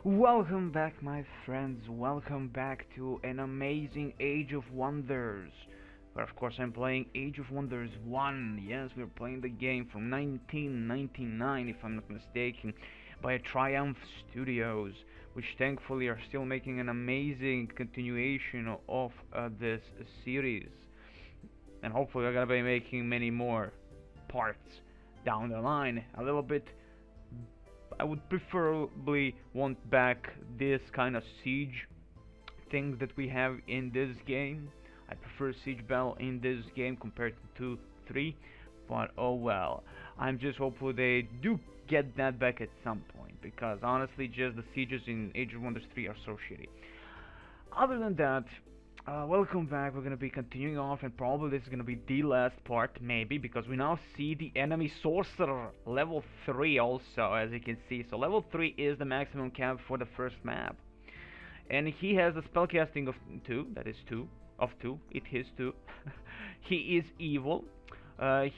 Welcome back, my friends. Welcome back to an amazing Age of Wonders. But of course, I'm playing Age of Wonders 1. Yes, we're playing the game from 1999, if I'm not mistaken, by Triumph Studios, which thankfully are still making an amazing continuation of this series. And hopefully, we're gonna be making many more parts down the line. A little bit I would preferably want back this kind of siege things that we have in this game. I prefer siege bell in this game compared to 3, but oh well. I'm just hopeful they do get that back at some point because honestly, just the sieges in Age of Wonders 3 are so shitty. Other than that, welcome back. We're gonna be continuing off, and probably this is gonna be the last part, maybe, because we now see the enemy sorcerer level 3 also, as you can see. So level 3 is the maximum cap for the first map, and he has a spellcasting of 2. That is 2 of 2. It is 2. He is evil.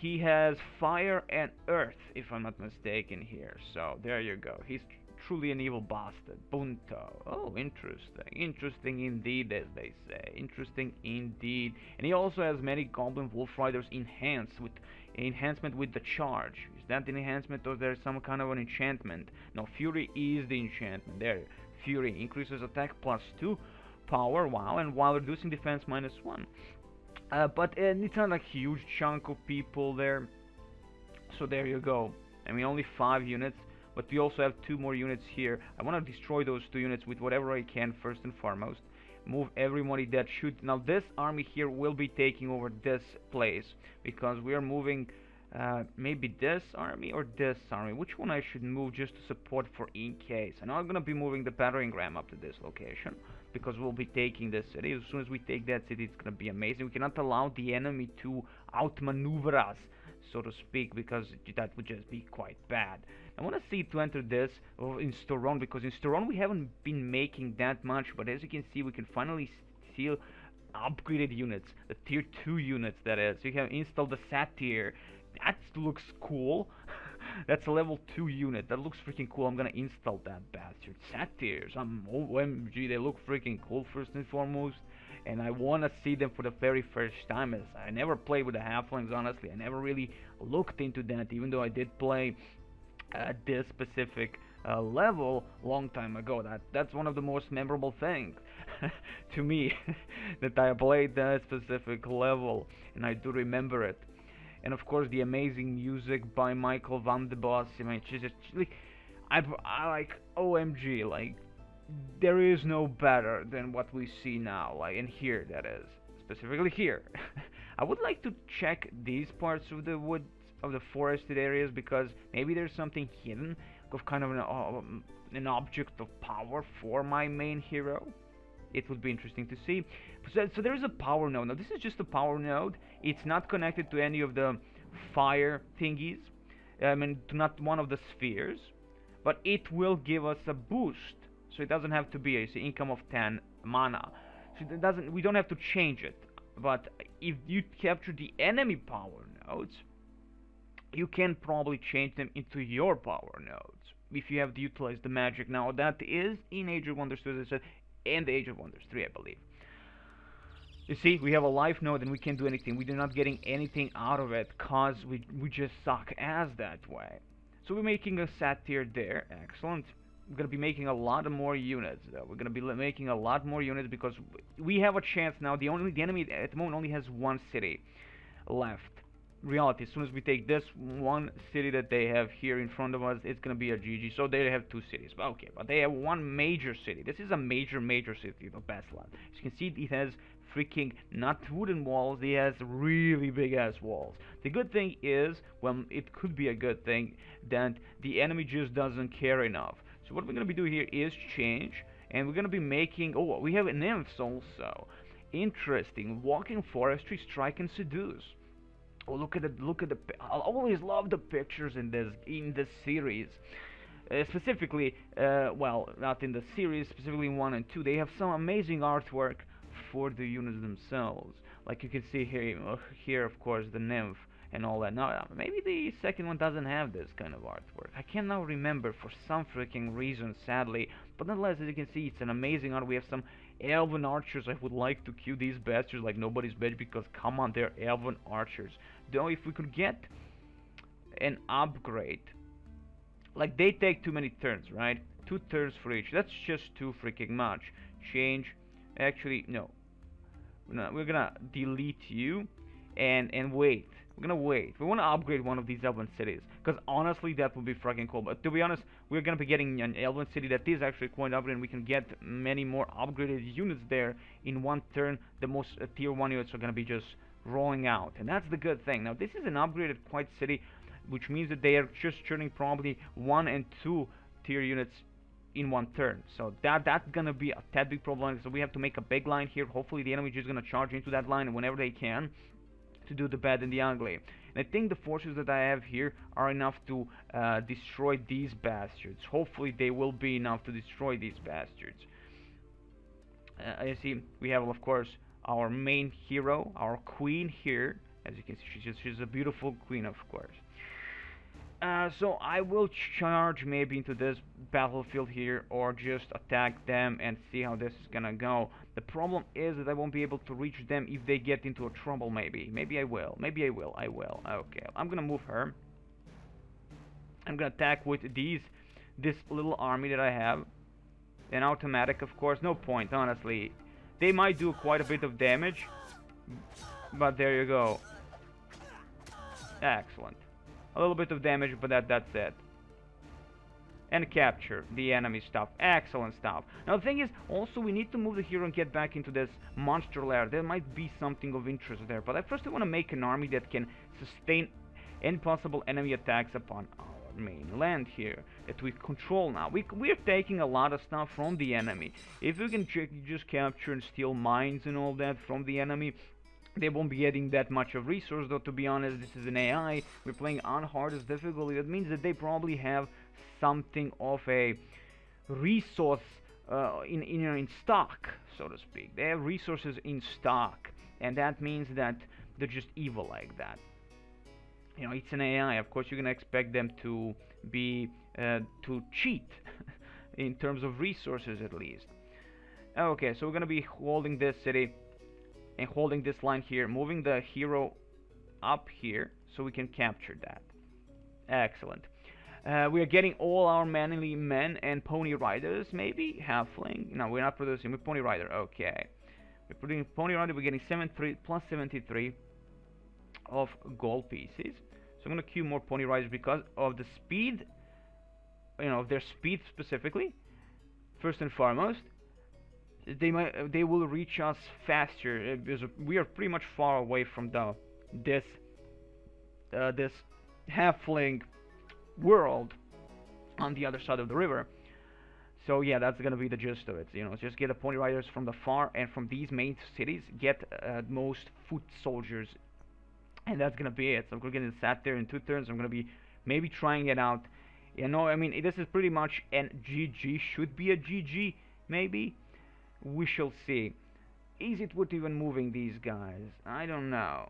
He has fire and earth, if I'm not mistaken here. So there you go. He's truly an evil bastard. Bunto. Oh, interesting. Interesting indeed, as they say. Interesting indeed. And he also has many Goblin Wolf Riders enhancement with the charge. Is that an enhancement or there some kind of an enchantment? No, Fury is the enchantment. There. Fury increases attack plus 2 power, wow, and while reducing defense minus 1. But it's not a huge chunk of people there. So there you go. I mean, only 5 units. But we also have 2 more units here. I want to destroy those 2 units with whatever I can first and foremost. Move everybody that should. Now this army here will be taking over this place because we are moving maybe this army or this army. Which one I should move just to support for in case? And I'm going to be moving the battering ram up to this location because we'll be taking this city. As soon as we take that city, it's going to be amazing. We cannot allow the enemy to outmaneuver us, so to speak, because that would just be quite bad. I want to see to enter this in Storon because in Storon we haven't been making that much, but as you can see we can finally see upgraded units, the tier 2 units that is. You can install the Satyr. That looks cool. That's a level 2 unit. That looks freaking cool. I'm gonna install that bastard. Satyrs, OMG, they look freaking cool first and foremost. And I want to see them for the very first time, as I never played with the halflings, honestly. I never really looked into that, even though I did play this specific level long time ago. That's one of the most memorable things to me that I played that specific level, and I do remember it. And of course, the amazing music by Michael van de Bos. I mean, just like I like OMG, like there is no better than what we see now, like in here, that is specifically here. I would like to check these parts of the woods of the forested areas because maybe there's something hidden of kind of an object of power for my main hero. It would be interesting to see. So there is a power node. Now this is just a power node. It's not connected to any of the fire thingies. I mean, to not one of the spheres, but it will give us a boost. So it doesn't have to be a income of 10 mana. So it doesn't. We don't have to change it. But if you capture the enemy power nodes, you can probably change them into your power nodes if you have to utilize the magic. Now that is in Age of Wonders 2, as I said, and the Age of Wonders 3, I believe. You see, we have a life node and we can't do anything. We're not getting anything out of it cause we just suck as that way. So we're making a satyr there. Excellent. We're gonna be making a lot more units though. We're gonna be making a lot more units because we have a chance now. The enemy at the moment only has 1 city left. Reality, as soon as we take this 1 city that they have here in front of us, it's gonna be a GG. So they have 2 cities, but okay, but they have 1 major city. This is a major city of Beslan. As you can see, it has freaking not wooden walls, it has really big ass walls. The good thing is, well, it could be a good thing that the enemy just doesn't care enough. So what we're gonna be doing here is change, and we're gonna be making, oh, we have nymphs also. Interesting. Walking forestry, strike and seduce. Oh, look at the. I always love the pictures in this series. Specifically, well, not in the series, specifically in 1 and 2, they have some amazing artwork for the units themselves. Like you can see here, here of course the nymph and all that. Now, maybe the second one doesn't have this kind of artwork. I can't now remember for some freaking reason, sadly. But nonetheless, as you can see, it's an amazing art. We have some elven archers. I would like to kill these bastards like nobody's bitch, because come on, they're elven archers. Though if we could get an upgrade, like they take too many turns, right? 2 turns for each. That's just too freaking much. Change. Actually, no. No, we're gonna delete you and wait. We're gonna wait. We want to upgrade one of these elven cities, because honestly that would be freaking cool. But to be honest, we're gonna be getting an elven city that is actually quite upgraded, and we can get many more upgraded units there in one turn. The most tier 1 units are gonna be just rolling out, and that's the good thing. Now this is an upgraded quite city, which means that they are just turning probably 1 and 2 tier units in one turn. So that's gonna be a tad big problem. So we have to make a big line here. Hopefully the enemy is just gonna charge into that line whenever they can, to do the bad and the ugly. And I think the forces that I have here are enough to destroy these bastards. Hopefully they will be enough to destroy these bastards. You see, we have of course our main hero, our queen here. As you can see, she's a beautiful queen, of course. So I will charge maybe into this battlefield here, or just attack them and see how this is gonna go. The problem is that I won't be able to reach them if they get into a trouble. Maybe I will. Okay, I'm gonna move her. I'm gonna attack with this little army that I have. An automatic, of course. No point, honestly. They might do quite a bit of damage, but there you go. Excellent. A little bit of damage, but that's it. And capture the enemy stuff. Excellent stuff. Now the thing is, also we need to move the hero and get back into this monster lair. There might be something of interest there, but I first want to make an army that can sustain any possible enemy attacks upon our mainland here that we control now. We're taking a lot of stuff from the enemy. If we can just capture and steal mines and all that from the enemy, they won't be getting that much of resource. Though to be honest, this is an AI. We're playing on hardest difficulty. That means that they probably have something of a resource in stock, so to speak. They have resources in stock, and that means that they're just evil like that. You know, it's an AI. Of course, you're gonna expect them to be to cheat in terms of resources, at least. Okay, so we're gonna be holding this city and holding this line here, moving the hero up here so we can capture that. Excellent. We are getting all our manly men and pony riders, maybe halfling. No, we're not producing. We're pony rider. Okay, we're putting pony rider. We're getting 73 plus 73 of gold pieces. So I'm gonna queue more pony riders because of the speed. You know, their speed specifically. First and foremost, they will reach us faster because we are pretty much far away from this halfling world on the other side of the river. So yeah, that's gonna be the gist of it. You know, just get the pony riders from the far, and from these main cities get most foot soldiers, and that's gonna be it. So I'm gonna get sat there in 2 turns. I'm gonna be maybe trying it out. You know, I mean, this is pretty much an GG. Should be a GG, maybe. We shall see. Is it worth even moving these guys? I don't know.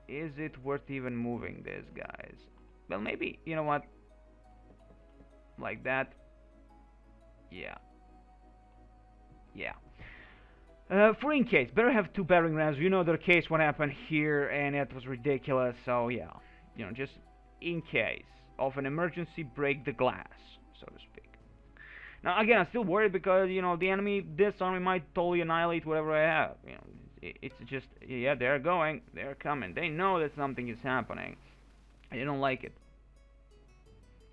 Is it worth even moving these guys? Well, maybe, you know what? Like that. Yeah. For in case, better have 2 battering rams. You know the case what happened here, and it was ridiculous. So yeah, you know, just in case of an emergency, break the glass, so to speak. Now again, I'm still worried because, you know, the enemy, this army might totally annihilate whatever I have. You know, it's just, yeah, they're going, they're coming. They know that something is happening. They don't like it.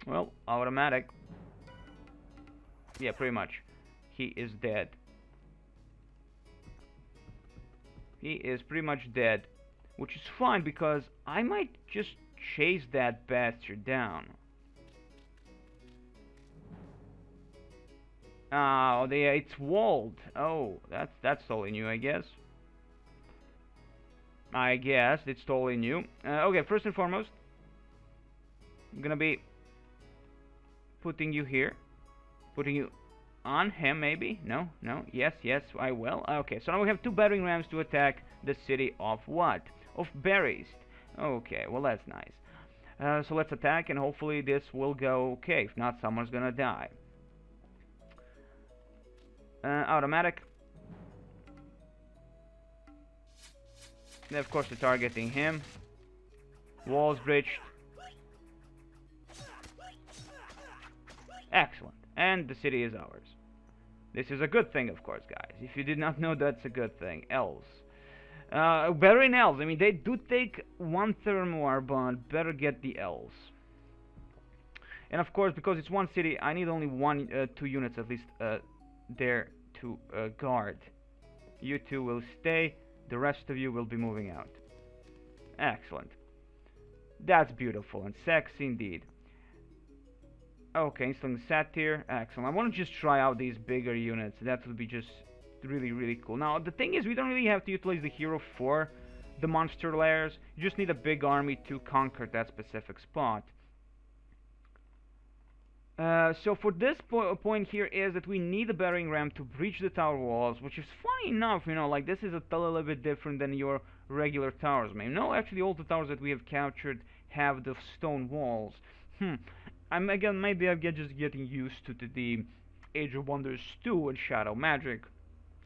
Well, automatic. Yeah, pretty much. He is dead. He is pretty much dead, which is fine because I might just chase that bastard down. Oh, it's walled. Oh, that's totally new, I guess. It's totally new. Okay, first and foremost, I'm gonna be putting you here. Putting you on him, maybe? No? Yes, I will. Okay, so now we have 2 battering rams to attack the city of what? Of Berries. Okay, well that's nice. So let's attack, and hopefully this will go okay. If not, someone's gonna die. Automatic. And of course, they're targeting him. Walls breached. Excellent. And the city is ours. This is a good thing, of course, guys. If you did not know, that's a good thing. Elves. Better in elves. I mean, they do take one third more, but better get the elves. And of course, because it's one city, I need only two units at least there to guard. You two will stay. The rest of you will be moving out. Excellent. That's beautiful and sexy indeed. Okay, installing Satyr. Excellent. I want to just try out these bigger units. That would be just really, really cool. Now, the thing is, we don't really have to utilize the hero for the monster lairs. You just need a big army to conquer that specific spot. So for this point here is that we need a battering ram to breach the tower walls, which is funny enough, you know, like this is a little bit different than your regular towers. Man, no, actually all the towers that we have captured have the stone walls. Maybe I'm just getting used to the Age of Wonders 2 and Shadow Magic,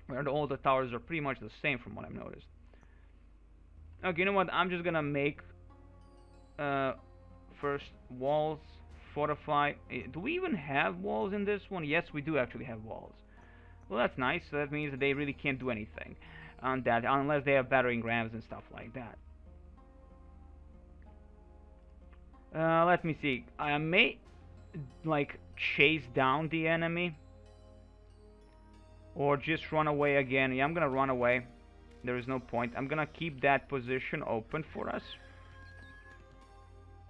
where all the towers are pretty much the same from what I've noticed. Okay, you know what? I'm just gonna make first walls. Fortify. Do we even have walls in this one? Yes, we do actually have walls. Well, that's nice. So that means that they really can't do anything on that unless they have battering rams and stuff like that. Let me see. I may like chase down the enemy or just run away again. Yeah, I'm gonna run away. There is no point. I'm gonna keep that position open for us.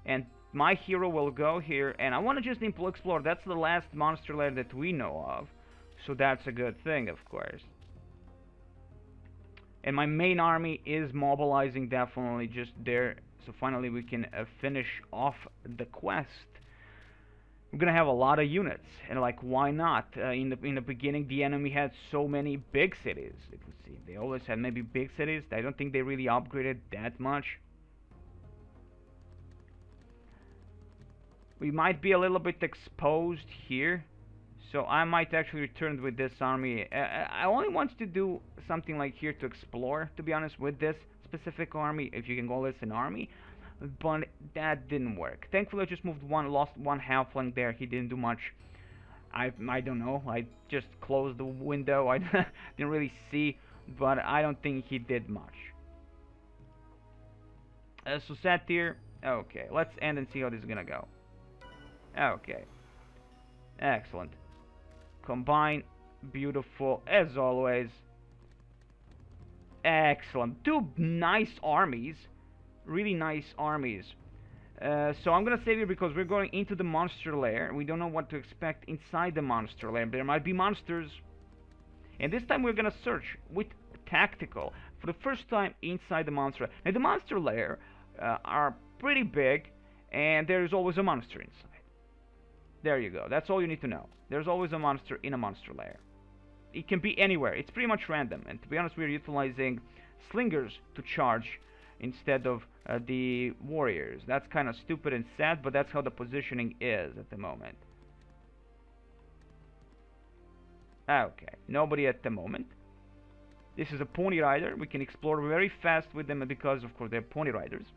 And my hero will go here, and I want to just explore. That's the last monster lair that we know of, so that's a good thing, of course. And my main army is mobilizing definitely just there, so finally we can finish off the quest. We're gonna have a lot of units, and like, why not? In the beginning, the enemy had so many big cities. You can see they always had maybe big cities. I don't think they really upgraded that much. We might be a little bit exposed here, so I might actually return with this army. I only want to do something like here to explore, to be honest, with this specific army, if you can call this an army, but that didn't work. Thankfully, I just lost one halfling there. He didn't do much. I don't know. I just closed the window. I didn't really see, but I don't think he did much. So Satyr. Okay, let's end and see how this is gonna go. Okay. Excellent. Combine. Beautiful. As always. Excellent. Two nice armies. Really nice armies. So I'm gonna save you because we're going into the monster lair. We don't know what to expect inside the monster lair. There might be monsters. And this time we're gonna search with tactical. For the first time inside the monster lair. Now the monster lair are pretty big. And there's always a monster inside. There you go. That's all you need to know. There's always a monster in a monster lair. It can be anywhere. It's pretty much random. And to be honest, we're utilizing slingers to charge instead of the warriors. That's kind of stupid and sad, but that's how the positioning is at the moment. Okay. Nobody at the moment. This is a pony rider. We can explore very fast with them because, of course, they're pony riders.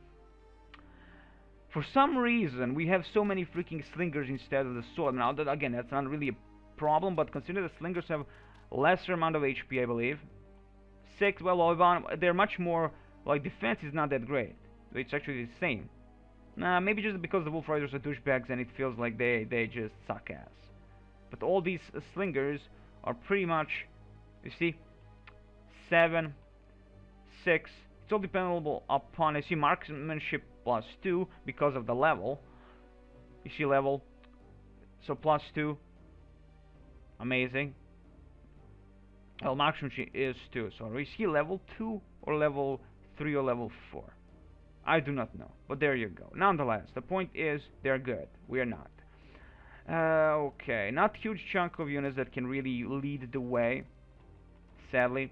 For some reason, we have so many freaking slingers instead of the sword. Now, again, that's not really a problem, but consider the slingers have lesser amount of HP, I believe. 6, well, they're much more, like, defense is not that great. It's actually the same. Maybe just because the wolf riders are douchebags and it feels like they just suck ass. But all these slingers are pretty much, you see, 7, 6. It's all dependable upon, I see, marksmanship +2 because of the level. You see level, so +2. Amazing. Well, marksmanship is 2. So is he level 2 or level 3 or level 4? I do not know, but there you go. Nonetheless, the point is they're good. We are not. Okay, not huge chunk of units that can really lead the way, sadly.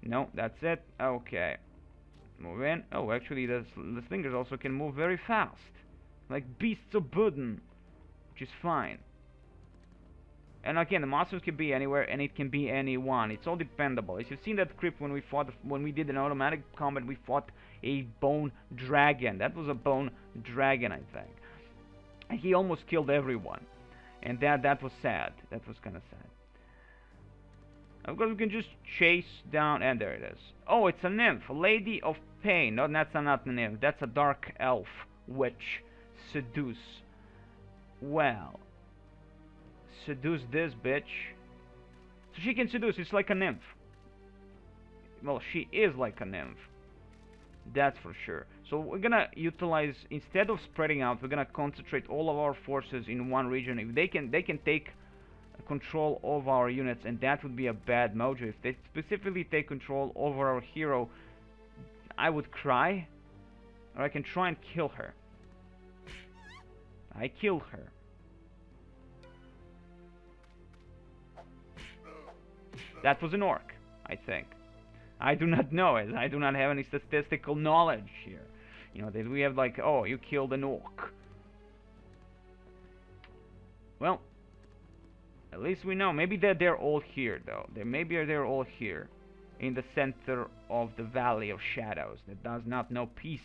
No, that's it. Okay. Move in. Oh, actually, the slingers also can move very fast, like beasts of burden, which is fine. And again, the monsters can be anywhere, and it can be anyone. It's all dependable. As you've seen that crypt when we did an automatic combat, we fought a bone dragon. That was a bone dragon, I think. And he almost killed everyone, and that was sad. That was kind of sad. Of course, we can just chase down, and there it is. Oh, it's a nymph, a lady of pain. No, that's not a nymph. That's a dark elf witch. Seduce. Well, seduce this bitch. So she can seduce. It's like a nymph. Well, she is like a nymph. That's for sure. So we're gonna utilize, instead of spreading out, we're gonna concentrate all of our forces in one region. If they can take control of our units, and that would be a bad mojo. If they specifically take control over our hero, I would cry, or I can try and kill her. I kill her. That was an orc, I think. I do not know it. I do not have any statistical knowledge here. You know, that we have like, oh, you killed an orc. Well, at least we know. Maybe they're all here, though. Maybe they're all here, in the center of the Valley of Shadows. That does not know peace.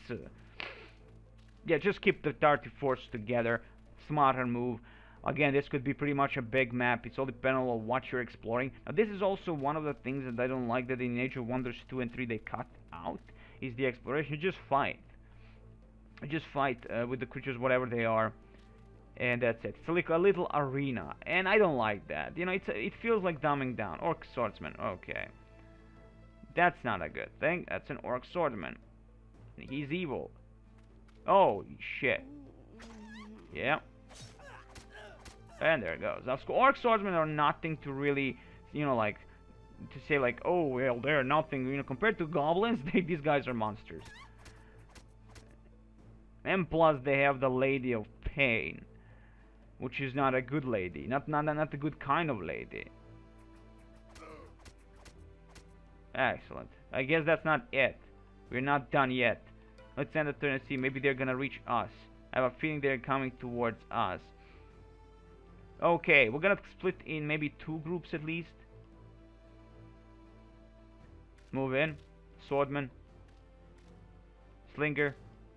Yeah, just keep the 30 force together. Smarter move. Again, this could be pretty much a big map. It's all dependent on what you're exploring. Now, this is also one of the things that I don't like that in Age of Wonders 2 and 3 they cut out, is the exploration. You just fight. You just fight with the creatures, whatever they are, and that's it. It's like a little arena, and I don't like that. You know, it feels like dumbing down. Orc swordsman, okay. That's not a good thing. That's an orc swordsman. He's evil. Oh, shit. Yeah. And there it goes. Now, orc swordsmen are nothing to really, you know, like, to say like, oh, well, they're nothing, you know, compared to goblins, these guys are monsters. And plus, they have the Lady of Pain, which is not a good lady, not a good kind of lady. Excellent. I guess that's not it. We're not done yet. Let's end the turn and see. Maybe they're gonna reach us. I have a feeling they're coming towards us. Okay, we're gonna split in maybe 2 groups at least. Move in. Swordman. Slinger.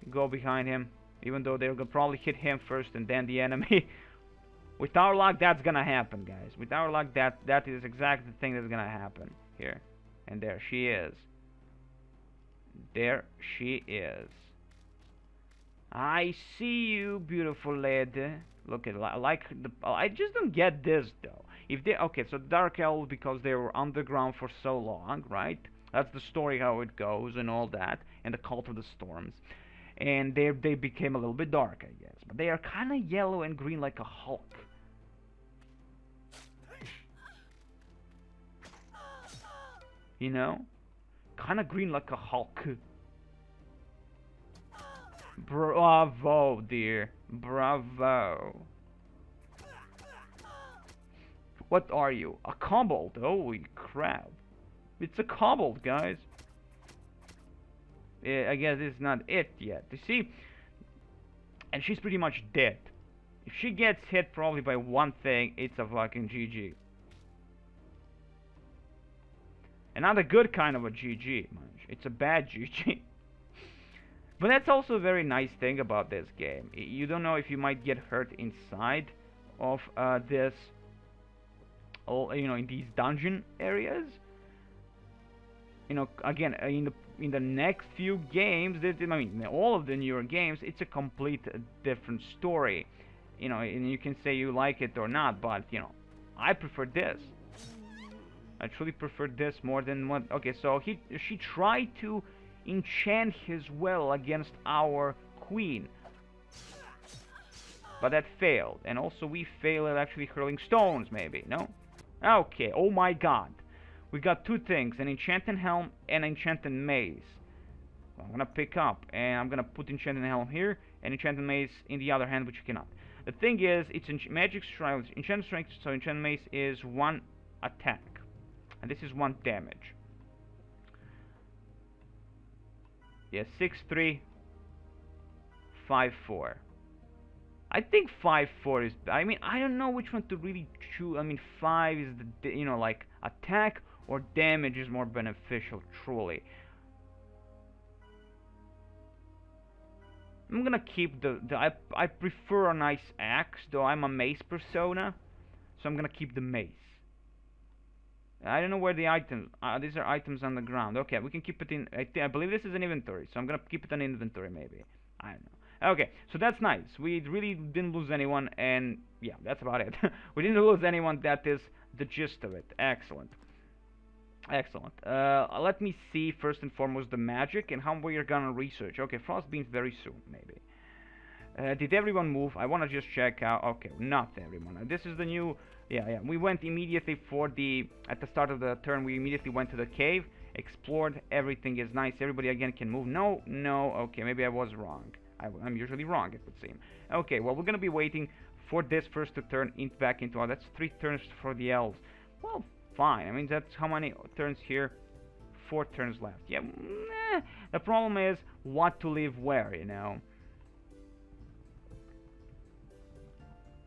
Go behind him. Even though they're gonna probably hit him first and then the enemy. With our luck, that's gonna happen, guys. With our luck, that is exactly the thing that's gonna happen here. And there she is. There she is. I see you, beautiful lady. Look at I just don't get this though. If they okay, so Dark Elves, because they were underground for so long, right? That's the story how it goes and all that, and the Cult of the Storms. And they became a little bit dark, I guess. But they are kind of yellow and green like a Hulk. You know? Kind of green like a Hulk. Bravo, dear. Bravo. What are you? A kobold? Holy crap. It's a kobold, guys. I guess it's not it yet. You see? And she's pretty much dead. If she gets hit probably by one thing, it's a fucking GG. And not a good kind of a GG, man. It's a bad GG. But that's also a very nice thing about this game. You don't know if you might get hurt inside of this, you know, in these dungeon areas. You know, again, in the next few games, I mean, all of the newer games, it's a complete different story. You know, and you can say you like it or not, but you know, I prefer this. I truly prefer this more than what. Okay, so she tried to enchant his will against our queen, but that failed. And also we failed at actually hurling stones, maybe. No? Okay. Oh my god, we got 2 things: an enchanted helm and an enchanted mace. I'm gonna pick up and I'm gonna put enchanted helm here and enchanted mace in the other hand, which you cannot. The thing is, it's magic strike, enchanted strength, so enchanted mace is 1 attack, and this is 1 damage. Yeah, 6354. I think 5-4 is. I mean, I don't know which one to really choose. I mean, 5 is like attack or damage is more beneficial, truly. I'm gonna keep I prefer a nice axe, though I'm a mace persona, so I'm gonna keep the mace. I don't know where the items. These are items on the ground. Okay, we can keep it in. I believe this is an inventory, so I'm gonna keep it in inventory maybe. I don't know. Okay, so that's nice. We really didn't lose anyone, and yeah, that's about it. We didn't lose anyone. That is the gist of it. Excellent. Excellent. Let me see first and foremost the magic and how we are gonna research. Okay, frost beams very soon, maybe. Did everyone move? I want to just check out. Okay, not everyone. This is the new. Yeah, yeah. We went immediately for the. At the start of the turn, we immediately went to the cave, explored. Everything is nice. Everybody again can move. No, no. Okay, maybe I was wrong. I'm usually wrong, it would seem. Okay, well, we're gonna be waiting for this first to turn back into. Oh, that's 3 turns for the elves. Well, fine. I mean, that's how many turns here? 4 turns left. Yeah. The problem is what to leave where, you know.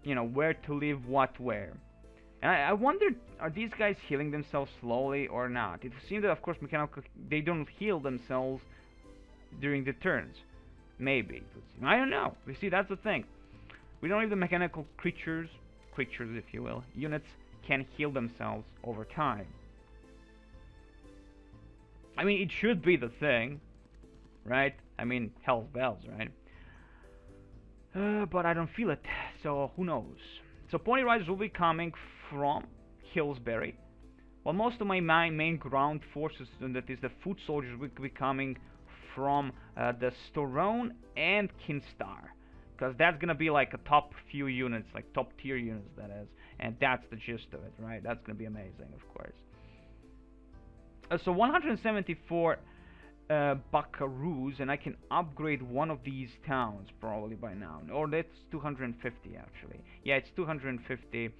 Where to leave what where. And I wonder, are these guys healing themselves slowly or not? It seems that, of course, mechanical, they don't heal themselves during the turns. Maybe. I don't know. You see, that's the thing. We don't know if the mechanical creatures, if you will, units can heal themselves over time. I mean, it should be the thing, right? I mean, hell's bells, right? But I don't feel it, so who knows? So Pony Riders will be coming from Hillsbury, while most of my main ground forces, and that is the foot soldiers, will be coming from the Storone and Kinstar, because that's gonna be like a top few units, like top tier units, that is, and that's the gist of it, right? That's gonna be amazing, of course. So 174 buckaroos, and I can upgrade one of these towns probably by now. Or that's 250 actually. Yeah, it's 250.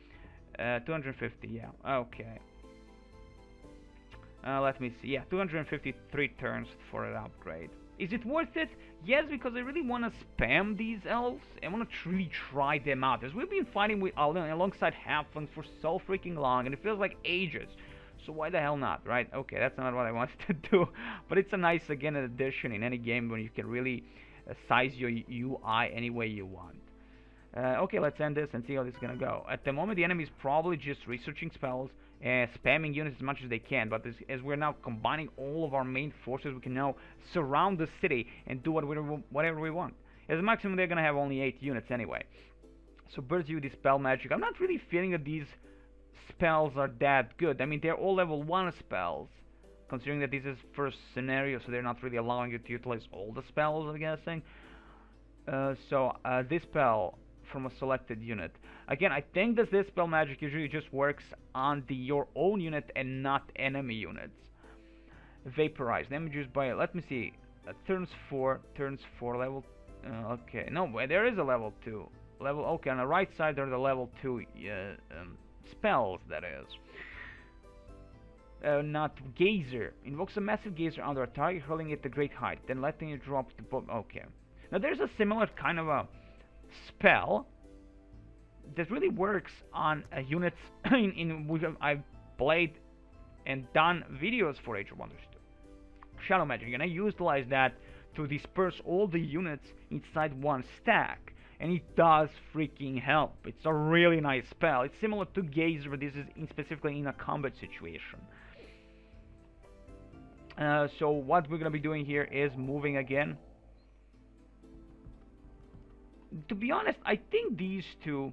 250. Yeah. Okay. Let me see. Yeah, 253 turns for an upgrade. Is it worth it? Yes, because I really want to spam these elves. I want to really try them out. As we've been fighting with alongside Halflings for so freaking long, and it feels like ages. So why the hell not, right? Okay, that's not what I wanted to do, but it's a nice, again, addition in any game when you can really size your UI any way you want. Okay, let's end this and see how this is gonna go. At the moment, the enemy is probably just researching spells and spamming units as much as they can, but as we're now combining all of our main forces, we can now surround the city and do whatever we want. As a maximum, they're gonna have only 8 units anyway. So Birds you dispel magic. I'm not really feeling that these spells are that good. I mean, they're all level 1 spells, considering that this is first scenario, so they're not really allowing you to utilize all the spells, I'm guessing. This spell from a selected unit. Again, I think that this spell magic usually just works on your own unit and not enemy units. Vaporize. Damage used by, let me see, turns 4, level, okay, no, there is a level 2. Okay, on the right side there are the level 2 spells, that is. Not Gazer. Invokes a massive Gazer under a target, hurling it to great height, then letting it drop the bomb. Okay. Now there's a similar kind of a spell that really works on units in which I've played and done videos for Age of Wonders 2. Shadow Magic, and I utilize that to disperse all the units inside one stack. And it does freaking help. It's a really nice spell. It's similar to Gazer, but this is specifically in a combat situation. So what we're going to be doing here is moving again. To be honest, I think these two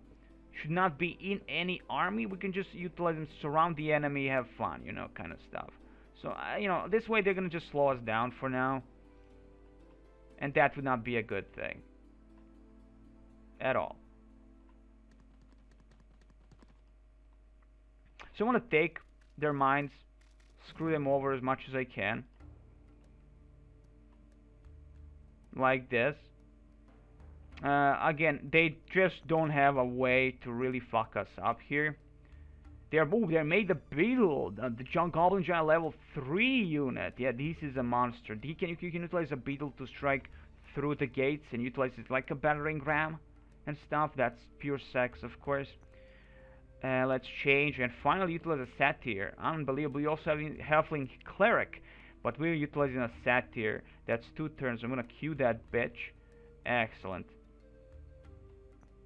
should not be in any army. We can just utilize them, surround the enemy, have fun, kind of stuff. So, this way they're going to just slow us down for now. And that would not be a good thing. At all. So I want to take their minds, screw them over as much as I can. Like this. Again, they just don't have a way to really fuck us up here. They made the beetle, the John Goblin Giant level 3 unit. Yeah, this is a monster. You can utilize a beetle to strike through the gates and utilize it like a battering ram and stuff. That's pure sex, of course. Let's change and finally utilize a satyr. Unbelievable. We also have a halfling cleric, but we're utilizing a satyr. That's 2 turns. I'm gonna queue that bitch. Excellent.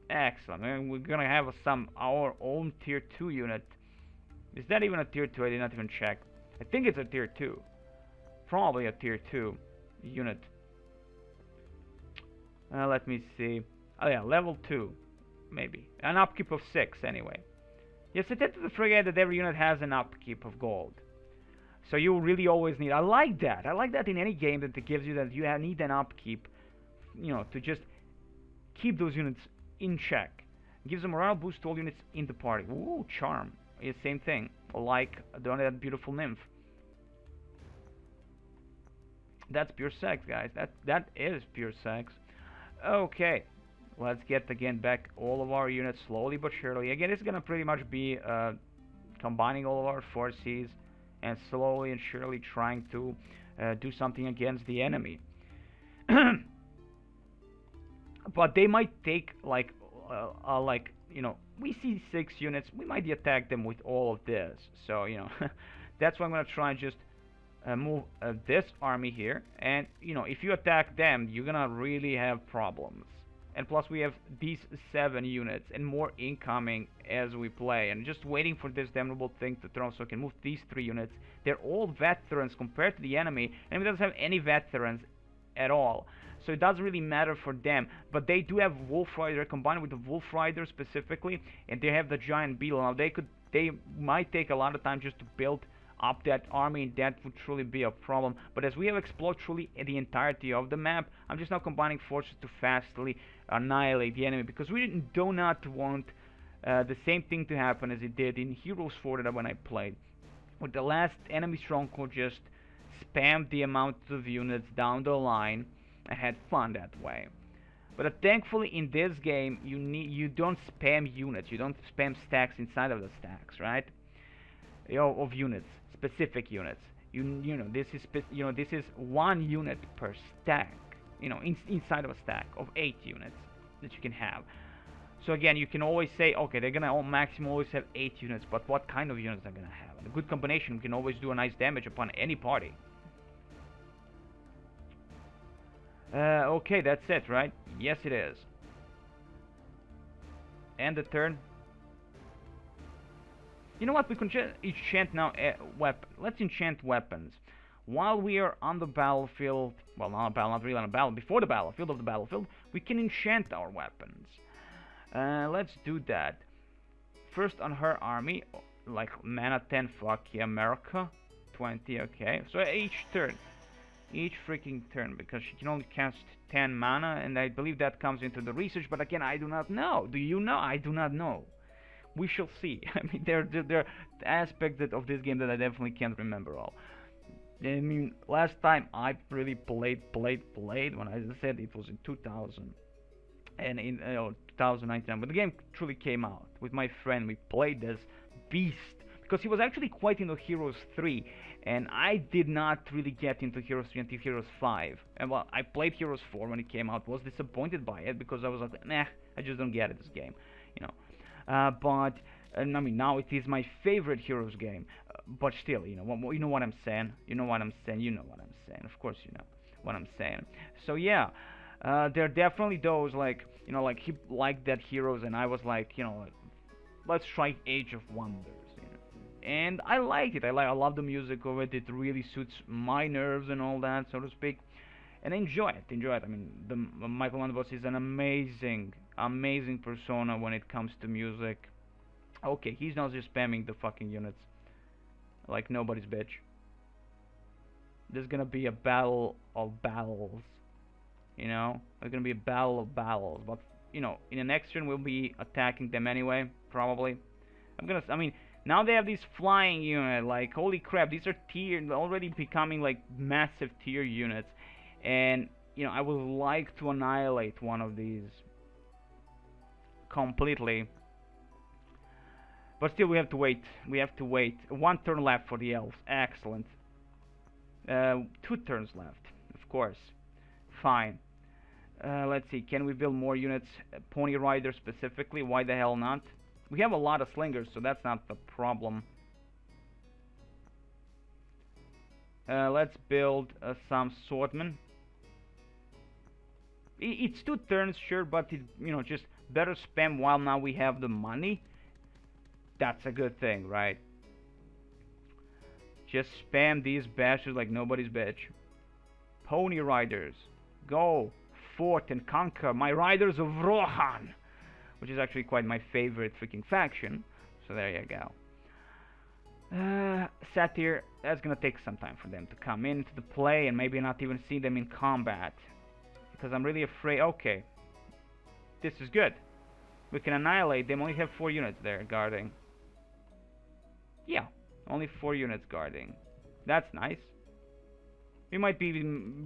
Excellent. And we're gonna have our own tier 2 unit. Is that even a tier 2? I did not even check. I think it's a tier 2. Probably a tier 2 unit. Let me see. Oh yeah, level 2. Maybe. An upkeep of 6 anyway. Yes, I tend to forget that every unit has an upkeep of gold. So you really always need... I like that. I like that in any game that it gives you that you need an upkeep. You know, to just keep those units in check. Gives a morale boost to all units in the party. Ooh, charm. It's same thing. Like that beautiful nymph. That's pure sex, guys. That is pure sex. Okay. Let's get again back all of our units slowly but surely. Again, it's gonna pretty much be combining all of our forces and slowly and surely trying to do something against the enemy. But they might take like you know, we see 6 units. We might attack them with all of this. So you know, that's why I'm gonna try and just move this army here. And you know, if you attack them, you're gonna really have problems. And plus we have these 7 units and more incoming as we play, and just waiting for this damnable thing to throw so I can move these 3 units. They're all veterans compared to the enemy. Enemy doesn't have any veterans at all, so it doesn't really matter for them. But they do have Wolf Rider combined with the Wolf Rider specifically, and they have the Giant Beetle. Now they might take a lot of time just to build up that army, and that would truly be a problem. But as we have explored truly the entirety of the map, I'm just now combining forces to fastly annihilate the enemy, because we do not want the same thing to happen as it did in Heroes 4 that when I played. With the last enemy stronghold, just spammed the amount of units down the line. I had fun that way. But thankfully in this game you don't spam units, you don't spam stacks inside of the stacks, right? Of units, specific units. You know this is 1 unit per stack. You know, inside of a stack of 8 units that you can have. So again, you can always say, okay, they're gonna maximum always have 8 units, but what kind of units are gonna have? And a good combination can always do a nice damage upon any party. Okay, that's it, right? Yes, it is. End the turn. You know what? We can enchant now Let's enchant weapons. While we are on the battlefield, well, not really on the battle, before the battlefield, we can enchant our weapons. Let's do that. First on her army, like mana 10, fuck yeah, America. 20, okay. So each freaking turn, because she can only cast 10 mana, and I believe that comes into the research, but again, I do not know. Do you know? I do not know. We shall see. I mean, there are aspects of this game that I definitely can't remember all. I mean, last time I really played when I said it was in 2000 and in 2019, but the game truly came out. With my friend, we played this beast because he was actually quite into Heroes 3, and I did not really get into Heroes 3 until Heroes 5. And well, I played Heroes 4 when it came out, was disappointed by it because I was like, nah, I just don't get it, this game, you know. But I mean, now it is my favorite Heroes game. But still, you know what I'm saying. You know what I'm saying. Of course, you know what I'm saying. So yeah, there are definitely those like he liked that Heroes, and I was like, let's try Age of Wonders. And I liked it. I love the music of it. It really suits my nerves and all that, so to speak. And enjoy it. I mean, Michael Landboss is an amazing persona when it comes to music. Okay, he's not just spamming the fucking units like nobody's bitch. There's gonna be a battle of battles. There's gonna be a battle of battles. But in the next turn we'll be attacking them anyway, probably. I mean, now they have these flying units. Like, holy crap, these are already becoming like massive tier units. And I would like to annihilate one of these completely. But still, we have to wait. We have to wait. One turn left for the elves. Excellent. 2 turns left. Of course. Fine. Let's see. Can we build more units? Pony Rider specifically. Why the hell not? We have a lot of slingers, so that's not the problem. Let's build some swordmen. It's 2 turns, sure, but it, just better spam while now we have the money. That's a good thing, right? Just spam these bastards like nobody's bitch. Pony Riders, go forth and conquer my Riders of Rohan, which is actually quite my favorite freaking faction. So there you go. Satyr, that's gonna take some time for them to come into the play and maybe not even see them in combat. Because I'm really afraid. Okay. This is good. We can annihilate them. Only have 4 units there guarding. Yeah, only 4 units guarding. That's nice. We might be,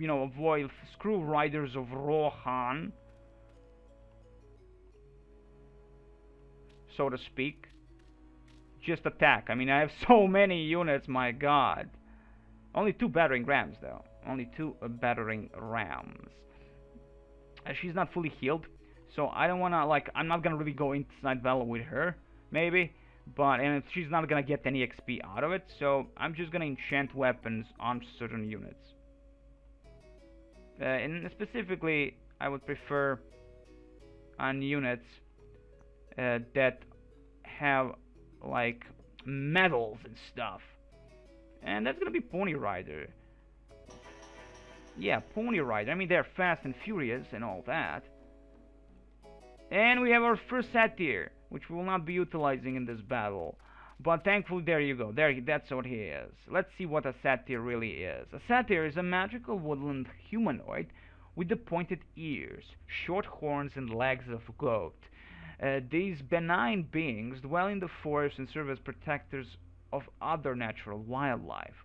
avoid screw Riders of Rohan, so to speak. Just attack. I mean, I have so many units, my god. Only 2 battering rams, though. Only 2 battering rams. She's not fully healed, so I don't wanna, I'm not gonna really go inside battle with her, maybe. And she's not gonna get any XP out of it, so I'm just gonna enchant weapons on certain units. And specifically, I would prefer on units that have medals and stuff. And that's gonna be Pony Rider. Yeah, Pony Rider. I mean, they're fast and furious and all that. And we have our first Satyr, which we will not be utilizing in this battle. But thankfully, there you go. That's what he is. Let's see what a Satyr really is. A Satyr is a magical woodland humanoid with the pointed ears, short horns, and legs of goat. These benign beings dwell in the forest and serve as protectors of other natural wildlife.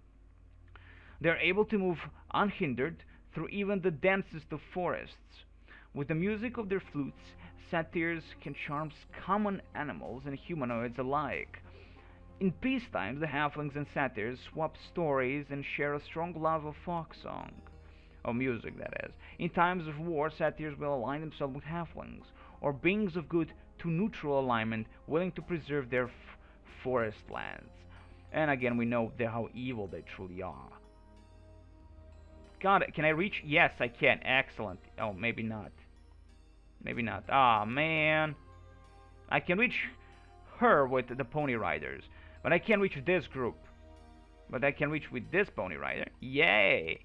They are able to move unhindered through even the densest of forests. With the music of their flutes, satyrs can charm common animals and humanoids alike. In peace times, the halflings and satyrs swap stories and share a strong love of folk song. Of music, that is. In times of war, satyrs will align themselves with halflings, or beings of good to neutral alignment, willing to preserve their forest lands. And again, we know how evil they truly are. Got it. Can I reach? Yes, I can. Excellent. Oh, maybe not. Maybe not. Ah, man. I can reach her with the Pony Riders. But I can't reach this group. But I can reach with this Pony Rider. Yay!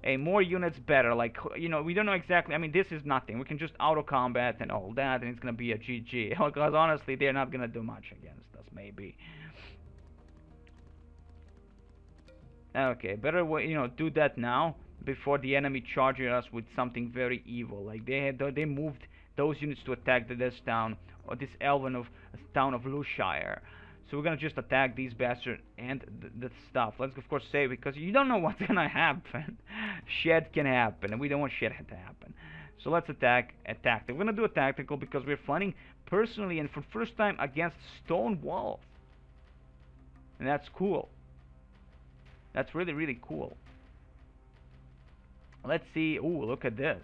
Hey, more units better. We don't know exactly. I mean, this is nothing. We can just auto-combat and all that, and it's gonna be a GG. Because honestly, they're not gonna do much against us, maybe. Okay, better do that now before the enemy charges us with something very evil. Like they moved those units to attack this town or this town of Lushire. So we're gonna just attack these bastards and the stuff. Let's of course save because you don't know what's gonna happen. Shit can happen, and we don't want shit to happen. So let's attack a tactical. We're gonna do a tactical because we're fighting personally and for first time against stone walls, and that's cool. That's really, really cool. Let's see. Ooh, look at this.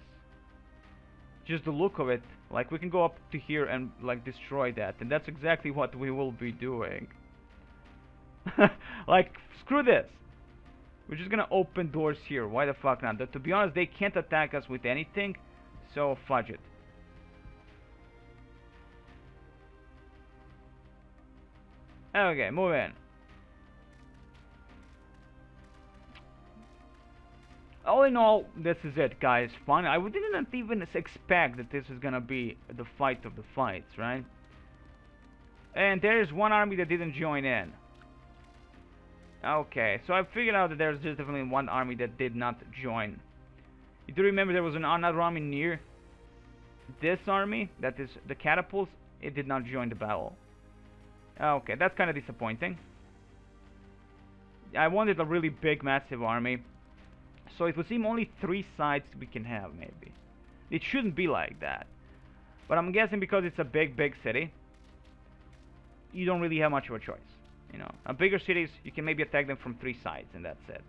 Just the look of it. Like, we can go up to here and, destroy that. And that's exactly what we will be doing. Screw this. We're just gonna open doors here. Why the fuck not? To be honest, they can't attack us with anything. So, fudge it. Okay, move in. All in all, this is it, guys. Fun. I didn't even expect that this is gonna be the fight of the fights, right? And there's one army that didn't join in. Okay, so I figured out that there's just definitely one army that did not join. You do remember there was another army near this army, that is the catapults. It did not join the battle. Okay, that's kind of disappointing. I wanted a really big, massive army. So it would seem only 3 sides we can have, maybe. It shouldn't be like that. But I'm guessing because it's a big, big city. you don't really have much of a choice. You know, bigger cities, you can maybe attack them from 3 sides, and that's it.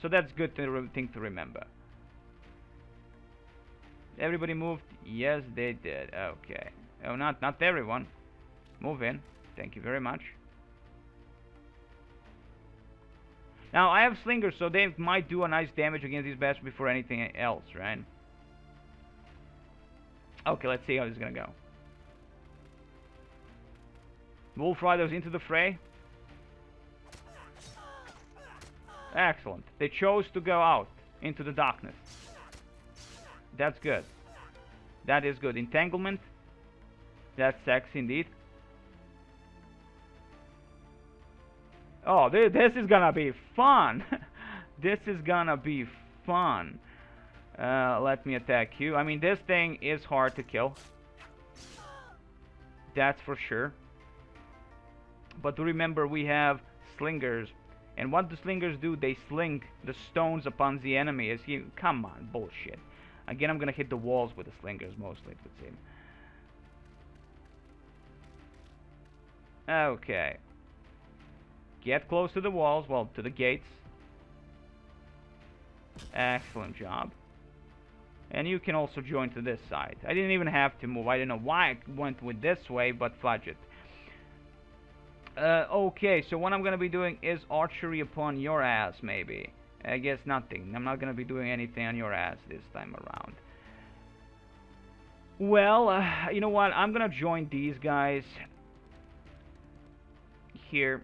So that's good thing to remember. Everybody moved? Yes, they did. Okay. Oh, not everyone. Move in. Thank you very much. Now, I have slingers, so they might do a nice damage against these bastards before anything else, right? Okay, let's see how this is gonna go. Wolf Riders into the fray. Excellent. They chose to go out into the darkness. That's good. That is good. Entanglement. That's sexy indeed. Oh, this is gonna be fun. This is gonna be fun. Let me attack you. I mean, this thing is hard to kill. That's for sure. But remember, we have slingers. And what do slingers do? They sling the stones upon the enemy. Come on, bullshit. Again, I'm gonna hit the walls with the slingers mostly, it would seem. Okay. Get close to the walls, well, to the gates. Excellent job. And you can also join to this side. I didn't even have to move. I don't know why I went with this way, but fudge it. Okay, so what I'm gonna be doing is archery upon your ass, maybe. I guess nothing. I'm not gonna be doing anything on your ass this time around. Well, you know what? I'm gonna join these guys here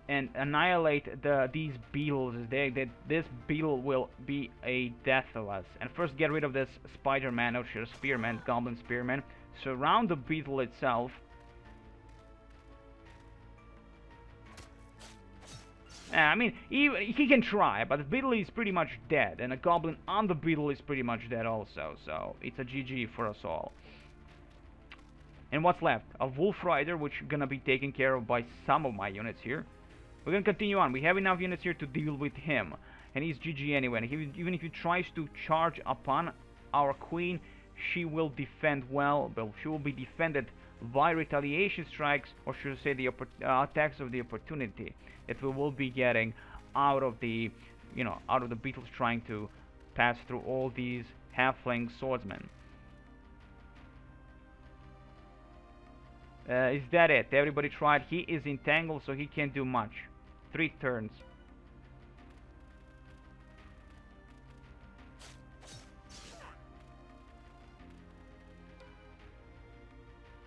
and annihilate these beetles. This beetle will be a death of us. And first get rid of this Spider-Man, or Spearman, Goblin Spearman. Surround the beetle itself. I mean, he can try, but the beetle is pretty much dead, and a goblin on the beetle is pretty much dead also, so it's a GG for us all. And what's left? A Wolf Rider, which is gonna be taken care of by some of my units here. We're gonna continue on. We have enough units here to deal with him, and he's GG anyway. And even if he tries to charge upon our queen, she will defend well, but she will be defended by retaliation strikes, or should I say the attacks of the opportunity that we will be getting out of the, out of the beetles trying to pass through all these halfling swordsmen. Is that it? Everybody tried. He is entangled, so he can't do much. 3 turns.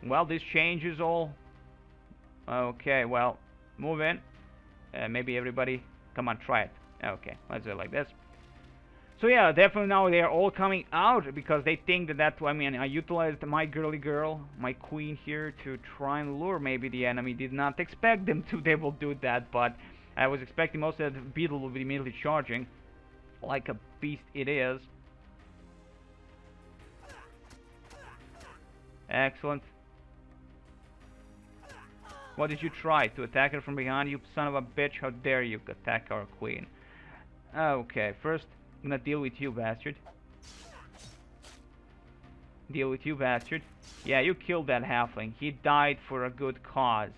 Well, this changes all. Okay, well, move in. Maybe everybody, come on, try it. Okay, let's do it like this. So yeah, definitely now they are all coming out because they think that I mean, I utilized my girly girl, my queen here, to try and lure maybe the enemy. Did not expect them to. They will do that, but I was expecting most of the beetle will be immediately charging, like a beast it is. Excellent. What did you try? To attack her from behind? You son of a bitch, how dare you attack our queen. Okay, first I'm gonna deal with you, bastard. Deal with you, bastard. Yeah, you killed that halfling. He died for a good cause.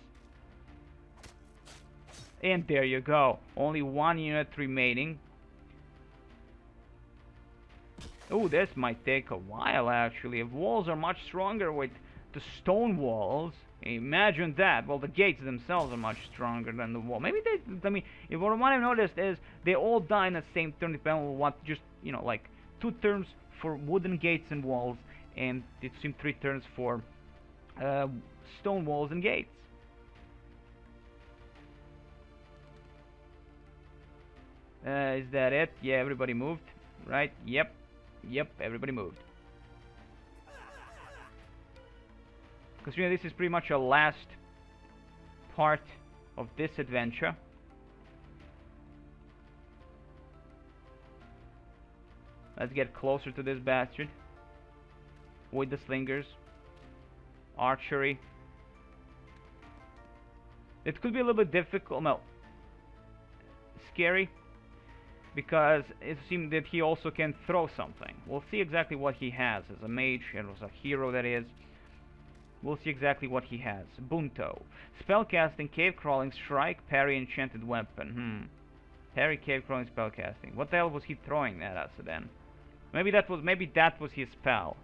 And there you go. Only 1 unit remaining. Oh, this might take a while, actually. Walls are much stronger with the stone walls. Imagine that. Well, the gates themselves are much stronger than the wall. Maybe they, I mean, what I've noticed is they all die in the same turn, depending on what, just, like 2 turns for wooden gates and walls, and it seemed 3 turns for stone walls and gates. Is that it? Yeah, everybody moved, right? Yep, everybody moved. Because this is pretty much a last part of this adventure. Let's get closer to this bastard with the slingers, archery. It could be a little bit difficult, no, scary, because it seems that he also can throw something. We'll see exactly what he has as a mage and as a hero, that is. We'll see exactly what he has. Bunto. Spellcasting, cave crawling, strike, parry, enchanted weapon. Parry, cave crawling, spellcasting. What the hell was he throwing at us then? Maybe that was his spell.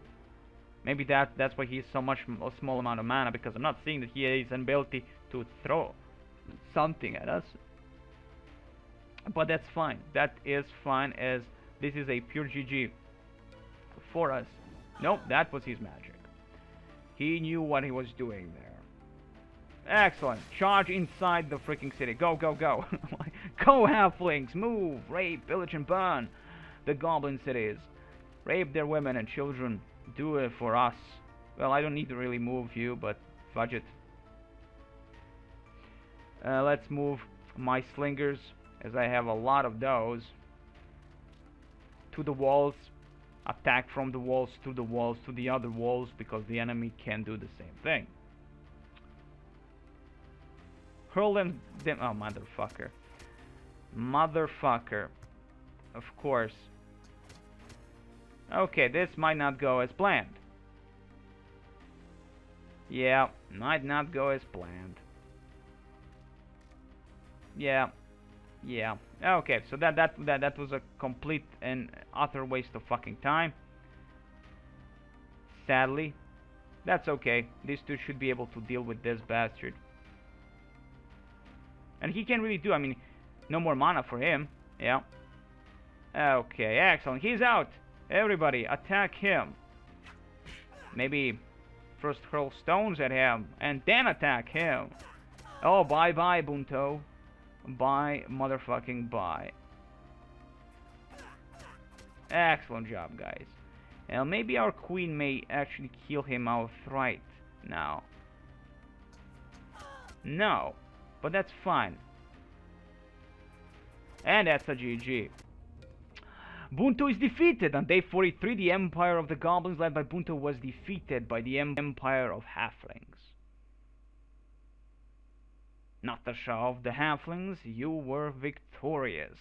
Maybe that's why he's so much a small amount of mana, because I'm not seeing that he has an ability to throw something at us. But that's fine. That is fine, as this is a pure GG for us. Nope, that was his magic. He knew what he was doing there. Excellent. Charge inside the freaking city. Go, go, go. Go, halflings. Move. Rape, pillage, and burn the goblin cities. Rape their women and children. Do it for us. Well, I don't need to really move you, but fudge it. Let's move my slingers, as I have a lot of those, to the walls. Attack from the walls, to the other walls, because the enemy can do the same thing. Hurl them, oh, motherfucker. Motherfucker. Of course. Okay, this might not go as planned. Yeah, might not go as planned. Yeah. Yeah. Okay, so that was a complete and utter waste of fucking time. Sadly. That's okay. These two should be able to deal with this bastard. And he can't really do, I mean, no more mana for him. Yeah. Okay, excellent. He's out. Everybody, attack him. Maybe first hurl stones at him, and then attack him. Oh, bye-bye, Bunto. Bye, motherfucking bye. Excellent job, guys. And maybe our queen may actually kill him outright now. No, but that's fine. And that's a GG. Bunto is defeated. On day 43, the Empire of the Goblins, led by Bunto, was defeated by the Empire of Halflings. Natasha of the Halflings, you were victorious.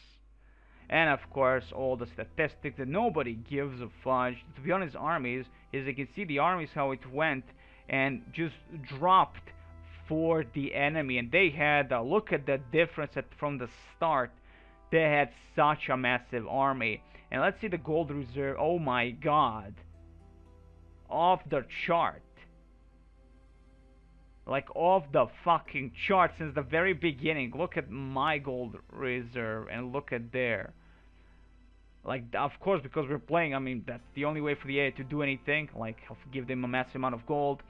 And of course, all the statistics that nobody gives a fudge. To be honest, armies, as you can see, the armies how it went and just dropped for the enemy. And they had, look at the difference from the start. They had such a massive army. And let's see the gold reserve. Oh my god. Off the chart. Like off the fucking chart since the very beginning. Look at my gold reserve and look at there. Like, of course, because we're playing, I mean, that's the only way for the AI to do anything, like give them a massive amount of gold,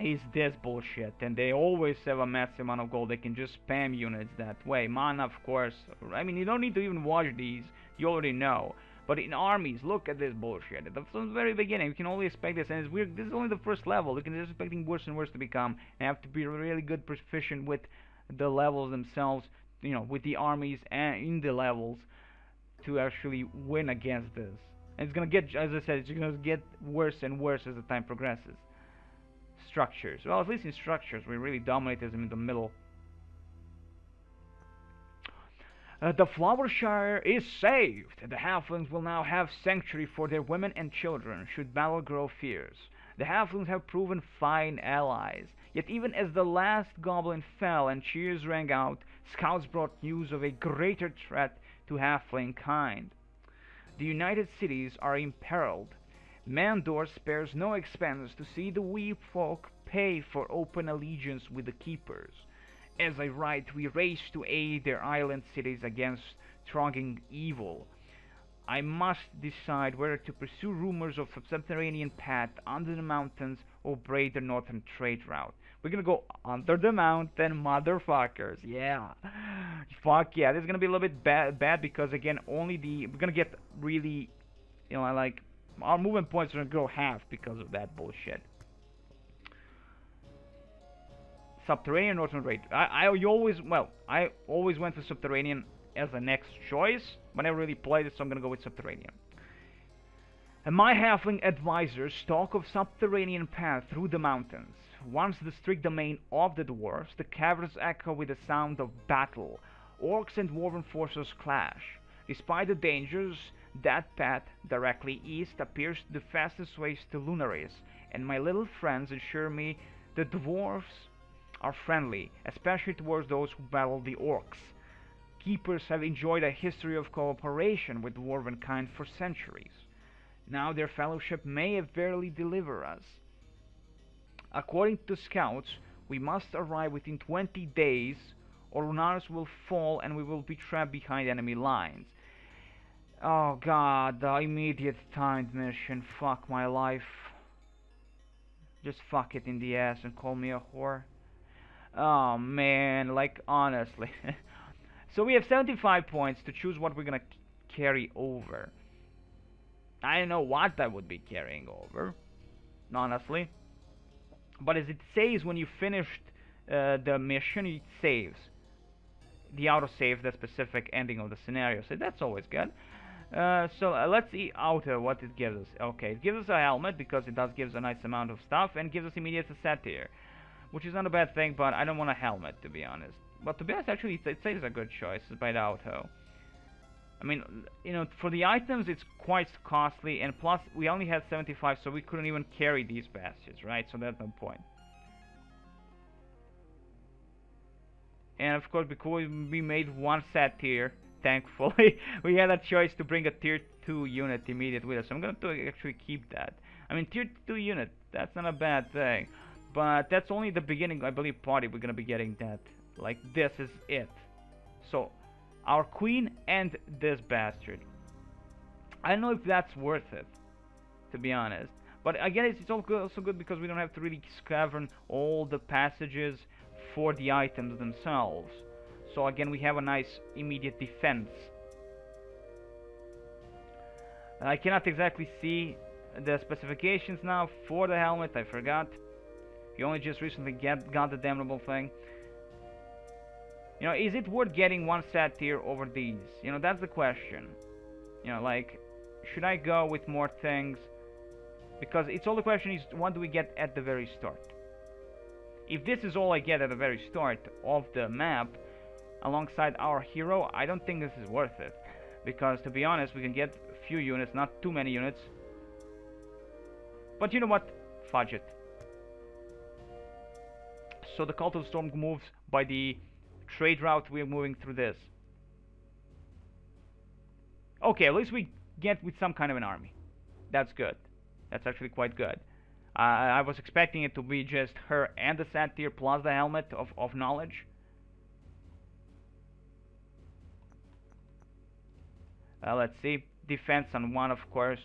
is this bullshit. And they always have a massive amount of gold. They can just spam units that way. Mana, of course, I mean, you don't need to even watch these, you already know. But in armies, look at this bullshit. From the very beginning, you can only expect this, and it's weird. This is only the first level. You can just expecting worse and worse to become, and have to be really good, proficient with the levels themselves, you know, with the armies and in the levels, to actually win against this. And it's gonna get, as I said, it's gonna get worse and worse as the time progresses. Structures. Well, at least in structures, we really dominated them in the middle. The Flowershire is saved. The Halflings will now have sanctuary for their women and children, should battle grow fierce. The Halflings have proven fine allies. Yet even as the last goblin fell and cheers rang out, scouts brought news of a greater threat to Halfling kind. The United Cities are imperiled. Mandor spares no expense to see the wee folk pay for open allegiance with the Keepers. As I write, we race to aid their island cities against thronging evil. I must decide whether to pursue rumors of a subterranean path under the mountains or braid the northern trade route. We're gonna go under the mountain, motherfuckers. Yeah. Fuck yeah. This is gonna be a little bit bad because, again, we're gonna get really, you know, like, our movement points are gonna go half because of that bullshit. Subterranean, northern raid. I always went for subterranean as a next choice, but I never really played it, so I'm gonna go with subterranean. And my halfling advisors talk of subterranean path through the mountains. Once the strict domain of the dwarves, the caverns echo with the sound of battle. Orcs and dwarven forces clash. Despite the dangers, that path directly east appears the fastest ways to Lunaris, and my little friends assure me the dwarves are friendly, especially towards those who battle the orcs. Keepers have enjoyed a history of cooperation with dwarven kind for centuries. Now their fellowship may barely deliver us. According to scouts, we must arrive within 20 days, or Lunaris will fall and we will be trapped behind enemy lines. Oh god, the immediate timed mission. Fuck my life. Just fuck it in the ass and call me a whore. Oh man, like honestly. So we have 75 points to choose what we're gonna carry over. I don't know what I would be carrying over, honestly. But as it says when you finished the mission, it saves. The autosave the specific ending of the scenario, so that's always good. So let's see auto what it gives us. Okay, it gives us a helmet because it does give us a nice amount of stuff, and gives us immediate satire, which is not a bad thing, but I don't want a helmet to be honest. But to be honest, actually, it says a good choice by the auto. I mean, you know, for the items it's quite costly, and plus we only had 75, so we couldn't even carry these bastards, right? So that's no point. And of course, because we made one set tier, thankfully, we had a choice to bring a tier 2 unit immediate with us. So I'm going to actually keep that. I mean, tier 2 unit, that's not a bad thing. But that's only the beginning, I believe, party we're going to be getting that. Like, this is it. So, our queen and this bastard. I don't know if that's worth it, to be honest. But again, it's also good because we don't have to really scavenge all the passages for the items themselves. So again, we have a nice immediate defense. I cannot exactly see the specifications now for the helmet, I forgot. You only just recently got the damnable thing. You know, is it worth getting one set tier over these? You know, that's the question. You know, like, should I go with more things? Because it's all the question is, what do we get at the very start? If this is all I get at the very start of the map, alongside our hero, I don't think this is worth it. Because, to be honest, we can get a few units, not too many units. But you know what? Fudge it. So the Cult of the Storm moves by the trade route. We're moving through this. Okay, at least we get with some kind of an army. That's good. That's actually quite good. I was expecting it to be just her and the satyr plus the helmet of knowledge. Let's see. Defense on 1, of course.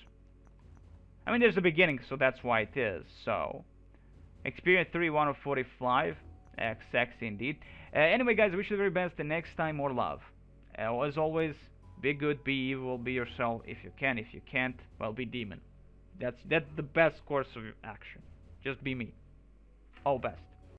I mean, there's the beginning, so that's why it is. So, experience 3, 1 of 45. Sexy indeed. Anyway, guys, I wish you the very best. The next time, more love. As always, be good, be evil, be yourself if you can. If you can't, well, be demon. That's the best course of action. Just be me. All best.